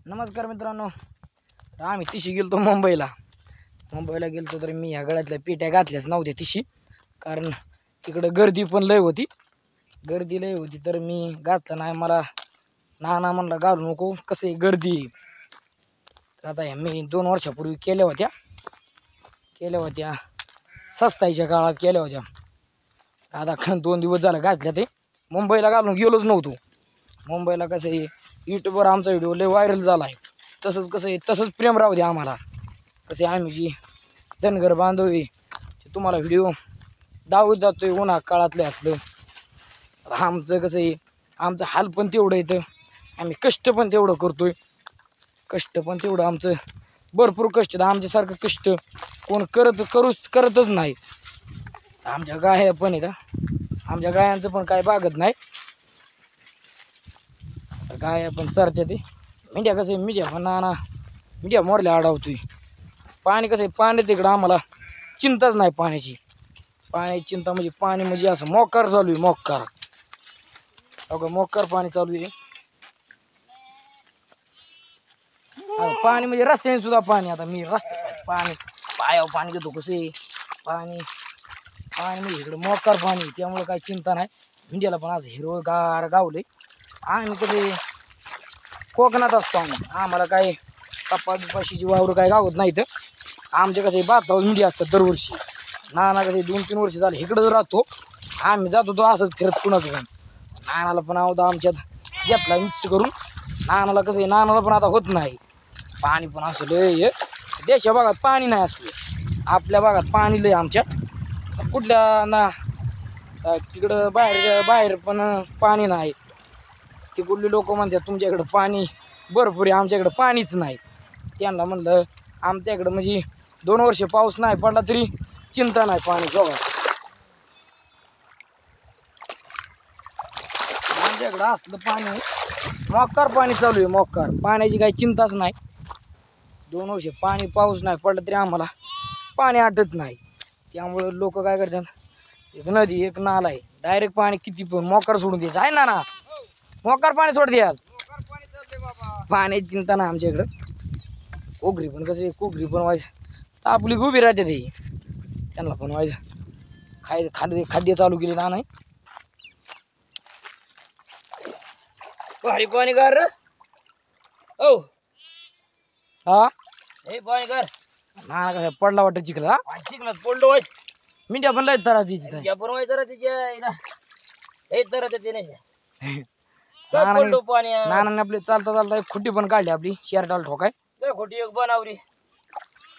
नमस्कार मित्रांनो. तर आम्ही तिशी गेलो मुंबईला गेलो तर मी ह्या गळ्यातल्या पेट्या घातल्याच नव्हत्या तिशी, कारण तिकडं गर्दी पण लय होती. तर मी घातलं नाही. मला नाना म्हणला घालू नको, कसं आहे गर्दी. तर आता ह्या मी 2 वर्षापूर्वी केल्या होत्या सस्ताईच्या काळात केल्या होत्या. आता 2 दिवस झालं घातल्या. ते मुंबईला घालून गेलोच नव्हतो. मुंबईला कसं आहे, यूट्यूबवर आमचा व्हिडिओ लय व्हायरल झाला आहे. तसंच प्रेम राहू द्या आम्हाला. कसे आम्ही जी धनगर बांधव आहे ते तुम्हाला व्हिडिओ दावत जातोय उन्हा काळातलं असलं. आमचं कसं आहे, आमचं हाल पण तेवढं येतं, आम्ही कष्ट पण तेवढं करतोय. आमचं भरपूर कष्ट. आमच्यासारखं कष्ट कोण करतच नाही. आमच्या गाया पण आहेत, आमच्या गायांचं पण काय बागत नाही. गाया पण चरत्या. ते मीडिया कसं आहे, मीडिया मोरल्या अडवतोय. पाणी कसं आहे, पाणी तिकडं आम्हाला चिंताच नाही पाण्याची चिंता म्हणजे पाणी म्हणजे असं मोकार चालू आहे. मोकार पाणी चालू आहे. पाणी म्हणजे रस्त्याने सुद्धा पाणी. आता मी रस्त्यात पायावर पाणी घेतो. कसं आहे पाणी म्हणजे इकडं मोकार पाणी, त्यामुळे काही चिंता नाही. इंडियाला पण आज हिरवगार गावले. आम्ही कधी कोकणात असतो. आम्हाला काय कपाशीची वावर काय गावत नाही. तर आमचे कसे भातावर मिडी असतात दरवर्षी. नाना कसे 2-3 वर्ष झाले इकडं राहतो. आम्ही जातो तो असंच फिरत कुणाचं पण. नानाला पण आवडतं आमच्यात घेतला मिक्स करून. नानाला कसं आहे, नानाला पण आता होत नाही. पाणी पण असं लय. देशा भागात पाणी नाही असलं, आपल्या भागात पाणी लय. आमच्या कुठल्या ना तिकडं बाहेर पण पाणी नाही. तिकडली लोक म्हणतात तुमच्याकडं पाणी भरपूर आहे, आमच्याकडं पाणीच नाही. त्यांना म्हणलं आमच्याकडं म्हणजे 2 वर्ष पाऊस नाही पडला तरी चिंता नाही पाणी. बघा आमच्याकडं असलं पाणी मोकार पाणी चालू आहे. मोकार पाण्याची काही चिंताच नाही. 2 वर्ष पाऊस नाही पडला तरी आम्हाला पाणी आटत नाही. त्यामुळे लोक काय करतात, एक नदी एक नाला आहे, डायरेक्ट पाणी किती पण मोकार सोडून द्यायचं आहे. ना मोकार पाणी सोड द्या. पाण्याची चिंता नाही आमच्या इकडं. कोगरी पण कसं आहे, कोगरी पण व्हायचं आपली उभी राहते. ते त्यांना पण व्हायचं खाद्य चालू केले ना. नाही भारी पाणी कर ओ. हा हे पाणी कर ना. कसं पडला वाटत चिखला पडलो वाईट. मिठ्या पण लय तर नानाने आपली चालता एक खुटी पण काढली. आपली शेरडाला ठोकाय खोटी एक बनावली.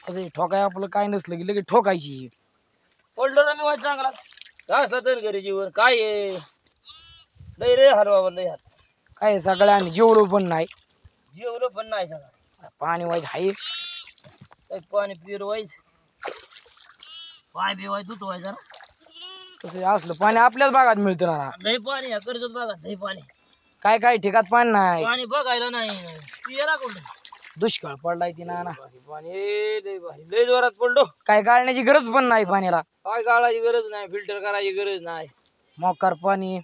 कसं ठोकाय आपलं काय नसलं की लगेच ठोकायची. पडलो ना मी वाईट चांगला असला तर घरी जीवन काय लय रे हलवा लय काय सगळं. आम्ही जेवलो पण नाही सगळं. पाणी वाईज हाय, पाणी पिर वाईज पाय बिवाय दूध व्हाय जरा. तसं असलं पाणी आपल्याच भागात मिळतं ना. लय पाणी कर्जत भागात लय पाणी. काय ठिकात पाणी नाही, पाणी बघायला नाही. दुष्काळ पडलाय ती ना. पाणी लय जोरात पडलो. काय गाळण्याची गरज पण नाही पाण्याला. काय गाळायची गरज नाही, फिल्टर करायची गरज नाही. मोकार पाणी.